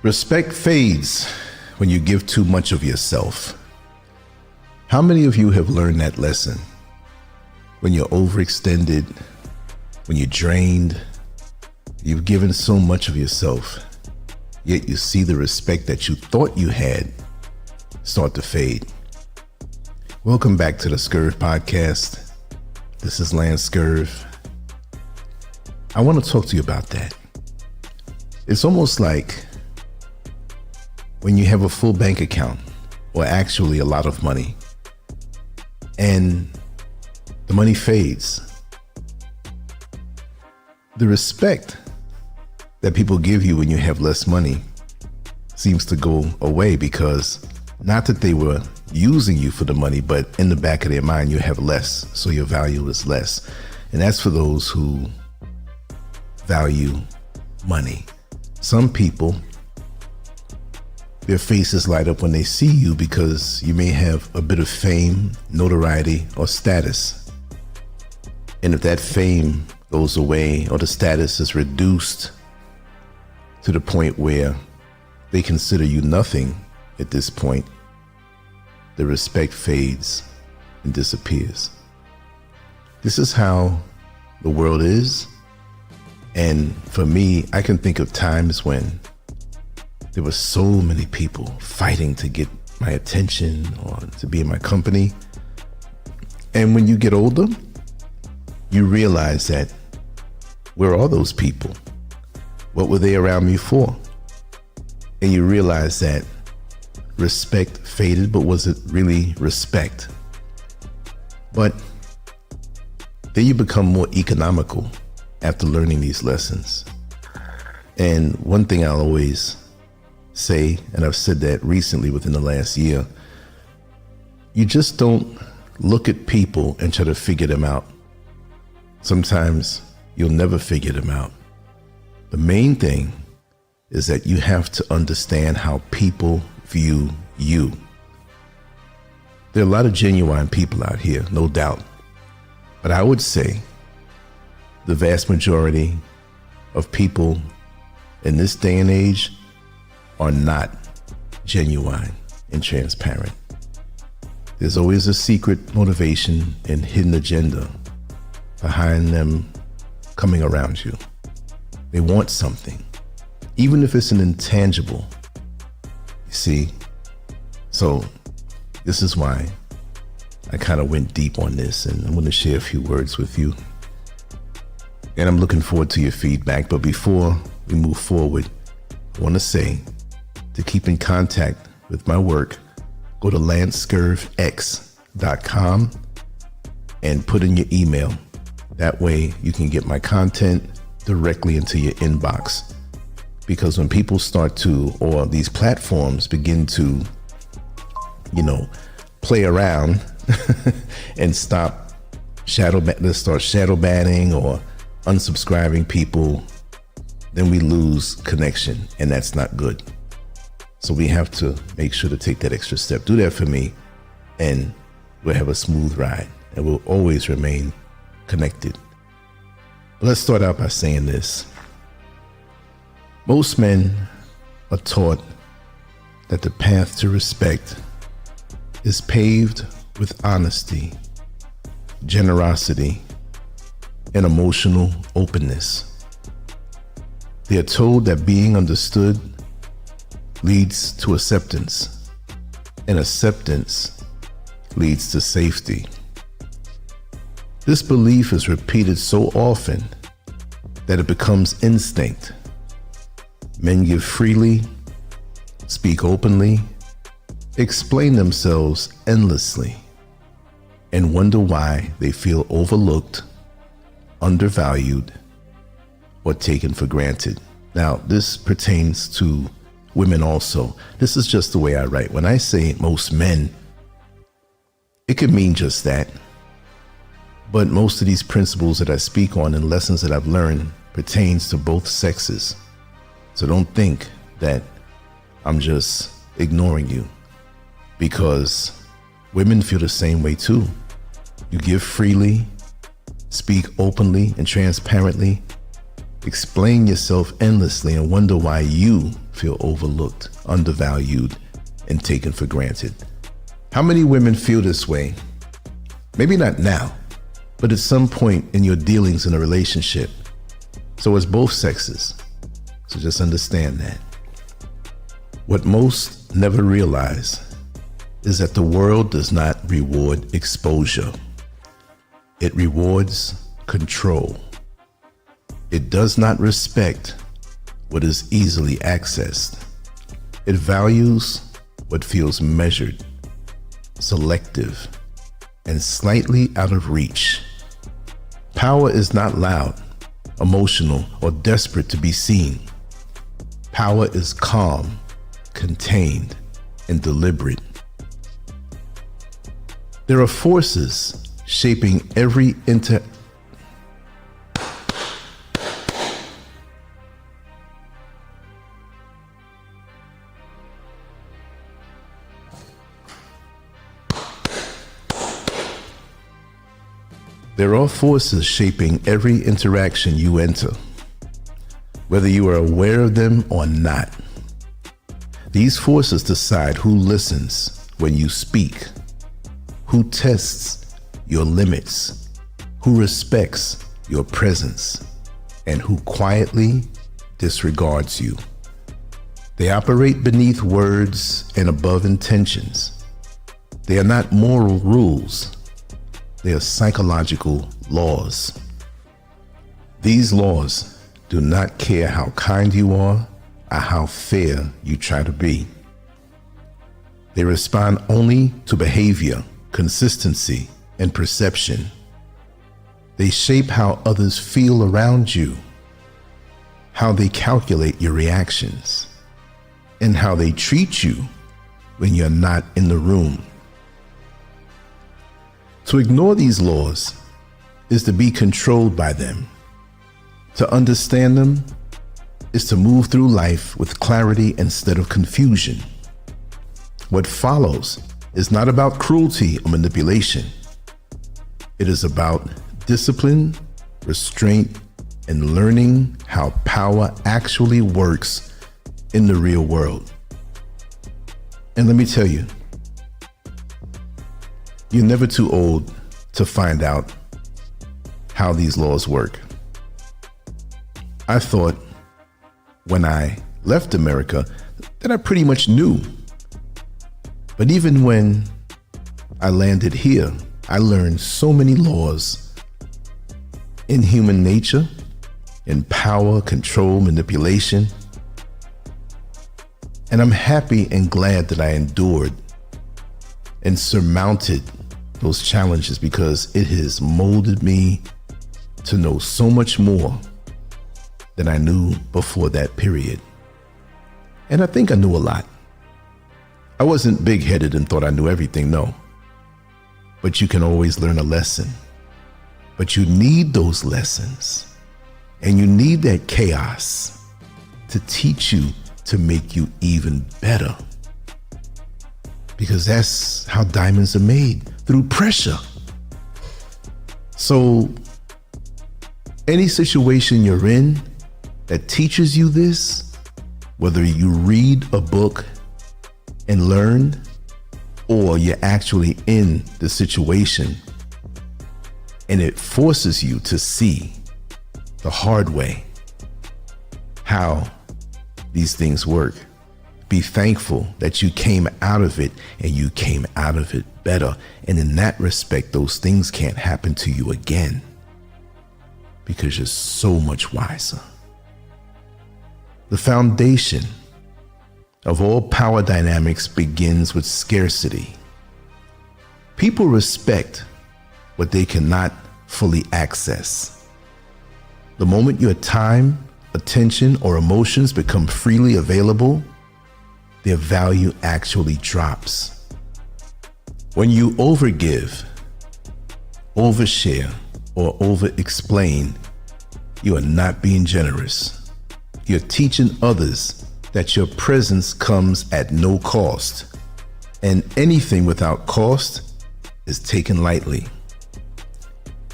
Respect fades when you give too much of yourself. How many of you have learned that lesson? When you're overextended, when you're drained, you've given so much of yourself, yet you see the respect that you thought you had start to fade. Welcome back to the Scurv podcast. This is LANCESCURV. I want to talk to you about that. It's almost like when you have a full bank account, or actually a lot of money, and the money fades. The respect that people give you when you have less money seems to go away, because not that they were using you for the money, but in the back of their mind, you have less, so your value is less. And that's for those who value money. Some people, their faces light up when they see you because you may have a bit of fame, notoriety, or status. And if that fame goes away or the status is reduced to the point where they consider you nothing at this point, the respect fades and disappears. This is how the world is. And for me, I can think of times when there were so many people fighting to get my attention or to be in my company. And when you get older, you realize that, where are those people? What were they around me for? And you realize that respect faded, but was it really respect? But then you become more economical after learning these lessons. And one thing I'll always say, and I've said that recently within the last year, you just don't look at people and try to figure them out. Sometimes you'll never figure them out. The main thing is that you have to understand how people view you. There are a lot of genuine people out here, no doubt. But I would say the vast majority of people in this day and age are not genuine and transparent. There's always a secret motivation and hidden agenda behind them coming around you. They want something, even if it's an intangible. You see? So this is why I kind of went deep on this, and I'm going to share a few words with you. And I'm looking forward to your feedback. But before we move forward, I want to say to keep in contact with my work, go to LANCESCURVX.com and put in your email. That way you can get my content directly into your inbox. Because when people start to, or these platforms begin to, play around and start shadow banning or unsubscribing people, then we lose connection, and that's not good. So we have to make sure to take that extra step. Do that for me, and we'll have a smooth ride, and we'll always remain connected. But let's start out by saying this. Most men are taught that the path to respect is paved with honesty, generosity, and emotional openness. They are told that being understood leads to acceptance, and acceptance leads to safety. This belief is repeated so often that it becomes instinct. Men give freely, speak openly, explain themselves endlessly, and wonder why they feel overlooked, undervalued, or taken for granted. Now, this pertains to women also. This is just the way I write. When I say most men, it could mean just that. But most of these principles that I speak on and lessons that I've learned pertains to both sexes. So don't think that I'm just ignoring you, because women feel the same way too. You give freely, speak openly and transparently, explain yourself endlessly and wonder why you feel overlooked, undervalued, and taken for granted. How many women feel this way? Maybe not now, but at some point in your dealings in a relationship. So it's both sexes. So just understand that. What most never realize is that the world does not reward exposure. It rewards control. It does not respect what is easily accessed. It values what feels measured, selective, and slightly out of reach. Power is not loud, emotional, or desperate to be seen. Power is calm, contained, and deliberate. There are forces shaping every There are forces shaping every interaction you enter, whether you are aware of them or not. These forces decide who listens when you speak, who tests your limits, who respects your presence, and who quietly disregards you. They operate beneath words and above intentions. They are not moral rules. They are psychological laws. These laws do not care how kind you are or how fair you try to be. They respond only to behavior, consistency, and perception. They shape how others feel around you, how they calculate your reactions, and how they treat you when you're not in the room. To ignore these laws is to be controlled by them. To understand them is to move through life with clarity instead of confusion. What follows is not about cruelty or manipulation. It is about discipline, restraint, and learning how power actually works in the real world. And let me tell you, you're never too old to find out how these laws work. I thought when I left America that I pretty much knew. But even when I landed here, I learned so many laws in human nature, in power, control, manipulation. And I'm happy and glad that I endured and surmounted those challenges, because it has molded me to know so much more than I knew before that period. And I think I knew a lot. I wasn't big-headed and thought I knew everything, no. But you can always learn a lesson. But you need those lessons, and you need that chaos to teach you, to make you even better. Because that's how diamonds are made, through pressure. So any situation you're in that teaches you this, whether you read a book and learn, or you're actually in the situation and it forces you to see the hard way how these things work, be thankful that you came out of it, and you came out of it better. And in that respect, those things can't happen to you again, because you're so much wiser. The foundation of all power dynamics begins with scarcity. People respect what they cannot fully access. The moment your time, attention, or emotions become freely available, their value actually drops. When you overgive, overshare, or over-explain, you are not being generous. You're teaching others that your presence comes at no cost, and anything without cost is taken lightly.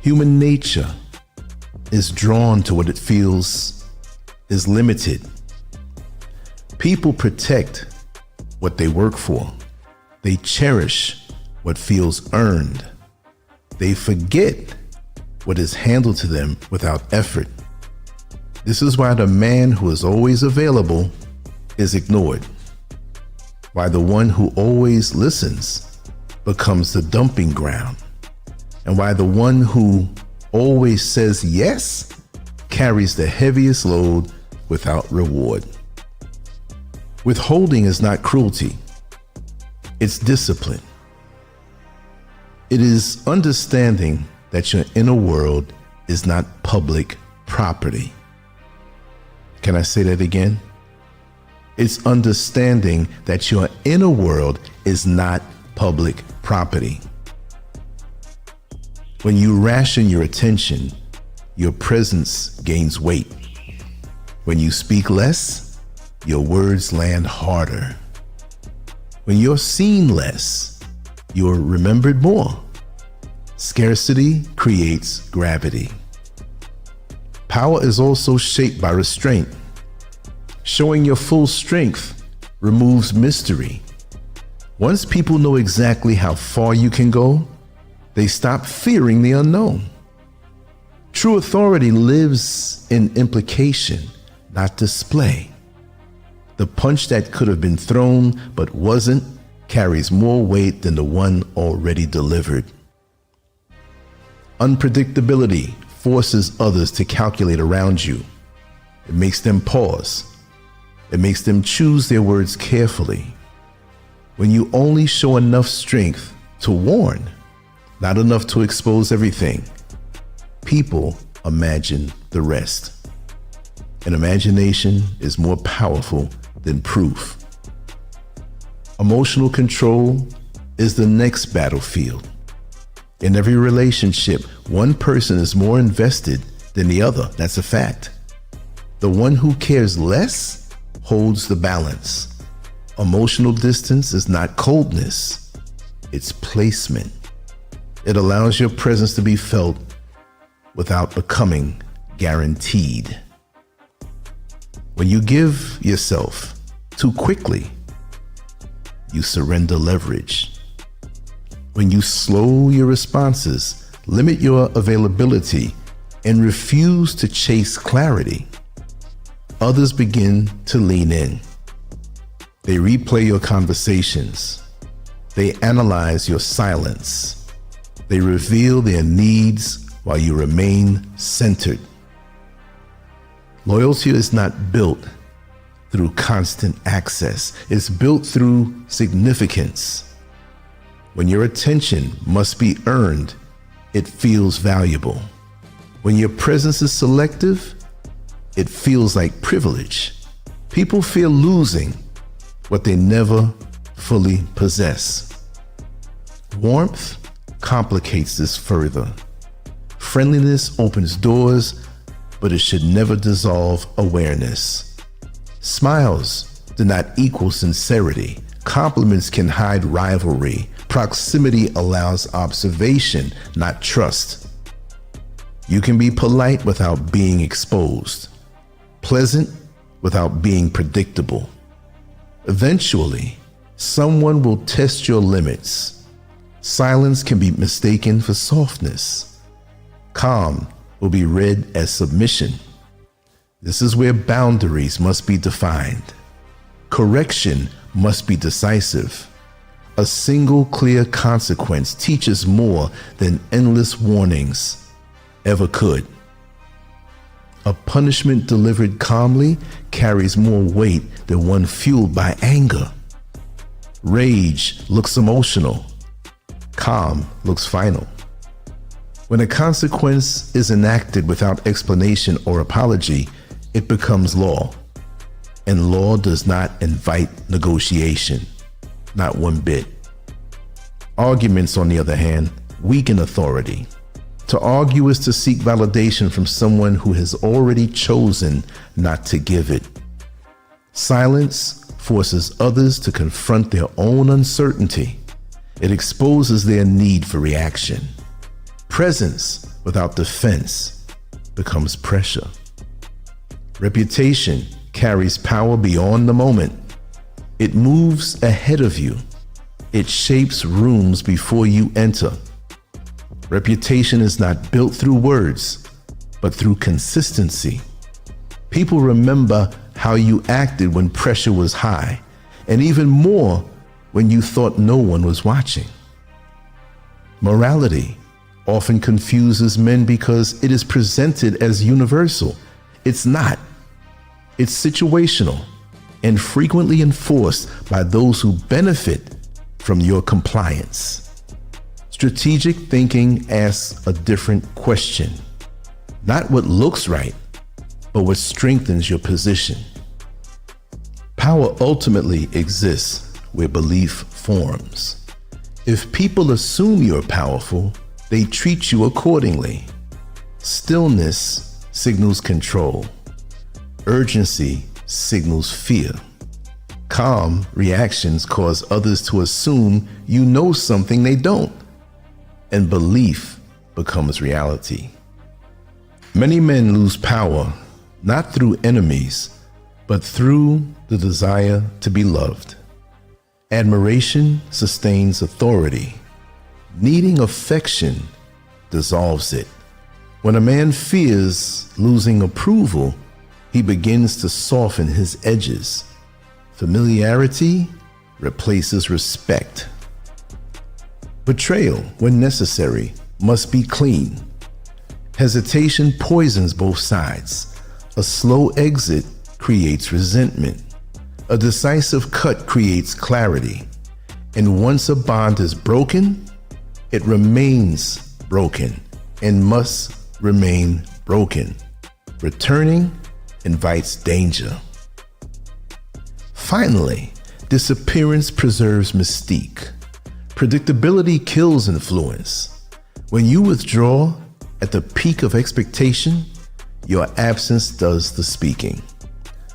Human nature is drawn to what it feels is limited. People protect what they work for. They cherish what feels earned. They forget what is handed to them without effort. This is why the man who is always available is ignored. Why the one who always listens becomes the dumping ground. And why the one who always says yes carries the heaviest load without reward. Withholding is not cruelty. It's discipline. It is understanding that your inner world is not public property. Can I say that again? It's understanding that your inner world is not public property. When you ration your attention, your presence gains weight. When you speak less, your words land harder. When you're seen less, you're remembered more. Scarcity creates gravity. Power is also shaped by restraint. Showing your full strength removes mystery. Once people know exactly how far you can go, they stop fearing the unknown. True authority lives in implication, not display. The punch that could have been thrown but wasn't carries more weight than the one already delivered. Unpredictability forces others to calculate around you. It makes them pause. It makes them choose their words carefully. When you only show enough strength to warn, not enough to expose everything, people imagine the rest. And imagination is more powerful than proof. Emotional control is the next battlefield. In every relationship, one person is more invested than the other. That's a fact. The one who cares less holds the balance. Emotional distance is not coldness, it's placement. It allows your presence to be felt without becoming guaranteed. When you give yourself too quickly, you surrender leverage. When you slow your responses, limit your availability, and refuse to chase clarity, others begin to lean in. They replay your conversations. They analyze your silence. They reveal their needs while you remain centered. Loyalty is not built through constant access. It's built through significance. When your attention must be earned, it feels valuable. When your presence is selective, it feels like privilege. People fear losing what they never fully possess. Warmth complicates this further. Friendliness opens doors, but it should never dissolve awareness. Smiles do not equal sincerity. Compliments can hide rivalry. Proximity allows observation, not trust. You can be polite without being exposed, pleasant without being predictable. Eventually, someone will test your limits. Silence can be mistaken for softness. Calm will be read as submission. This is where boundaries must be defined. Correction must be decisive. A single clear consequence teaches more than endless warnings ever could. A punishment delivered calmly carries more weight than one fueled by anger. Rage looks emotional. Calm looks final. When a consequence is enacted without explanation or apology, it becomes law. And law does not invite negotiation, not one bit. Arguments, on the other hand, weaken authority. To argue is to seek validation from someone who has already chosen not to give it. Silence forces others to confront their own uncertainty. It exposes their need for reaction. Presence without defense becomes pressure. Reputation carries power beyond the moment. It moves ahead of you. It shapes rooms before you enter. Reputation is not built through words, but through consistency. People remember how you acted when pressure was high, and even more when you thought no one was watching. Morality often confuses men because it is presented as universal. It's not. It's situational and frequently enforced by those who benefit from your compliance. Strategic thinking asks a different question. Not what looks right, but what strengthens your position. Power ultimately exists where belief forms. If people assume you're powerful, they treat you accordingly. Stillness signals control. Urgency signals fear. Calm reactions cause others to assume you know something they don't, and belief becomes reality. Many men lose power not through enemies, but through the desire to be loved. Admiration sustains authority. Needing affection dissolves it. When a man fears losing approval, he begins to soften his edges. Familiarity replaces respect. Betrayal, when necessary, must be clean. Hesitation poisons both sides. A slow exit creates resentment. A decisive cut creates clarity. And once a bond is broken, it remains broken and must remain broken. Returning invites danger. Finally, disappearance preserves mystique. Predictability kills influence. When you withdraw at the peak of expectation, your absence does the speaking.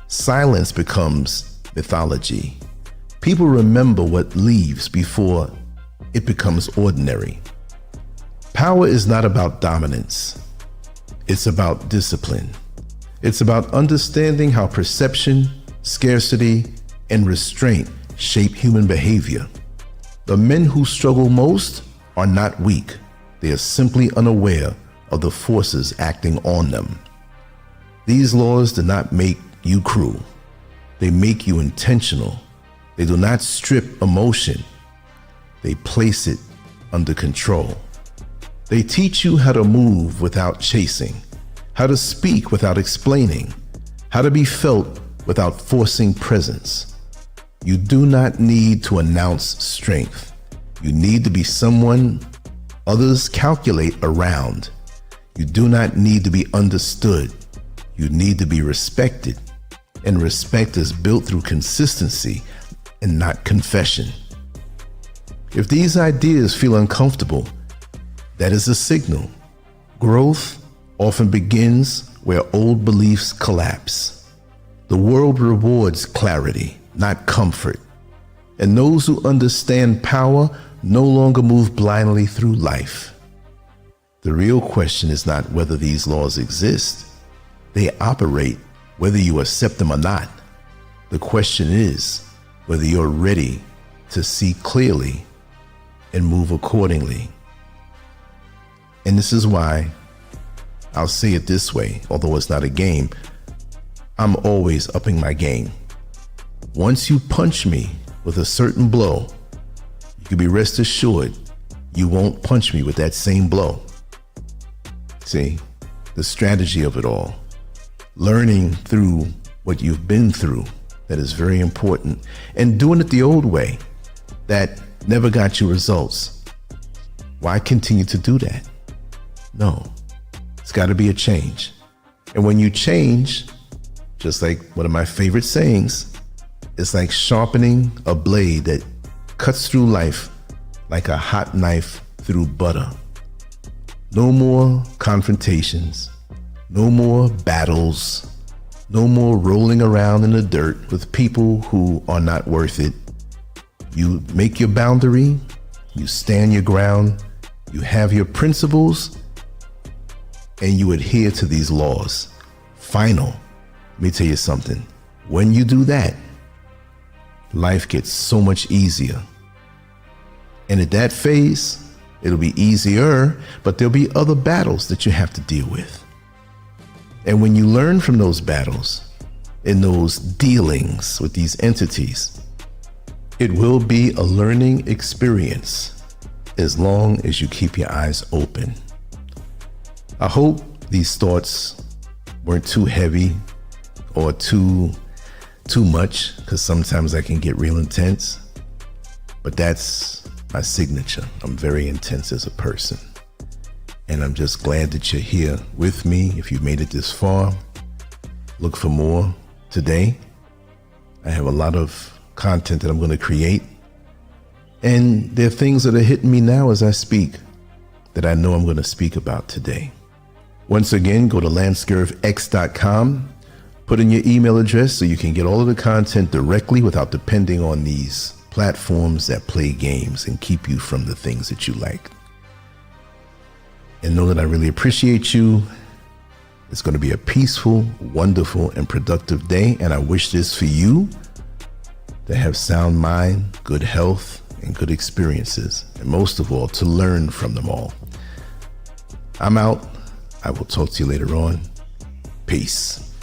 Silence becomes mythology. People remember what leaves before it becomes ordinary. Power is not about dominance. It's about discipline. It's about understanding how perception, scarcity, and restraint shape human behavior. The men who struggle most are not weak. They are simply unaware of the forces acting on them. These laws do not make you cruel. They make you intentional. They do not strip emotion. They place it under control. They teach you how to move without chasing, how to speak without explaining, how to be felt without forcing presence. You do not need to announce strength. You need to be someone others calculate around. You do not need to be understood. You need to be respected. And respect is built through consistency and not confession. If these ideas feel uncomfortable, that is a signal. Growth often begins where old beliefs collapse. The world rewards clarity, not comfort. And those who understand power no longer move blindly through life. The real question is not whether these laws exist. They operate whether you accept them or not. The question is whether you're ready to see clearly and move accordingly. And this is why I'll say it this way, although it's not a game, I'm always upping my game. Once you punch me with a certain blow, you can be rest assured you won't punch me with that same blow. See, the strategy of it all. Learning through what you've been through, that is very important. And doing it the old way, that never got you results. Why continue to do that? No, it's got to be a change. And when you change, just like one of my favorite sayings, it's like sharpening a blade that cuts through life like a hot knife through butter. No more confrontations, no more battles, no more rolling around in the dirt with people who are not worth it. You make your boundary, you stand your ground, you have your principles, and you adhere to these laws. Final. Let me tell you something. When you do that, life gets so much easier. And at that phase, it'll be easier, but there'll be other battles that you have to deal with. And when you learn from those battles and those dealings with these entities, it will be a learning experience as long as you keep your eyes open. I hope these thoughts weren't too heavy or too much, because sometimes I can get real intense, but that's my signature. I'm very intense as a person. And I'm just glad that you're here with me. If you made it this far, look for more today. I have a lot of content that I'm going to create. And there are things that are hitting me now as I speak that I know I'm going to speak about today. Once again, go to LANCESCURVX.com, put in your email address so you can get all of the content directly without depending on these platforms that play games and keep you from the things that you like. And know that I really appreciate you. It's going to be a peaceful, wonderful, and productive day. And I wish this for you, to have sound mind, good health, and good experiences. And most of all, to learn from them all. I'm out. I will talk to you later on. Peace.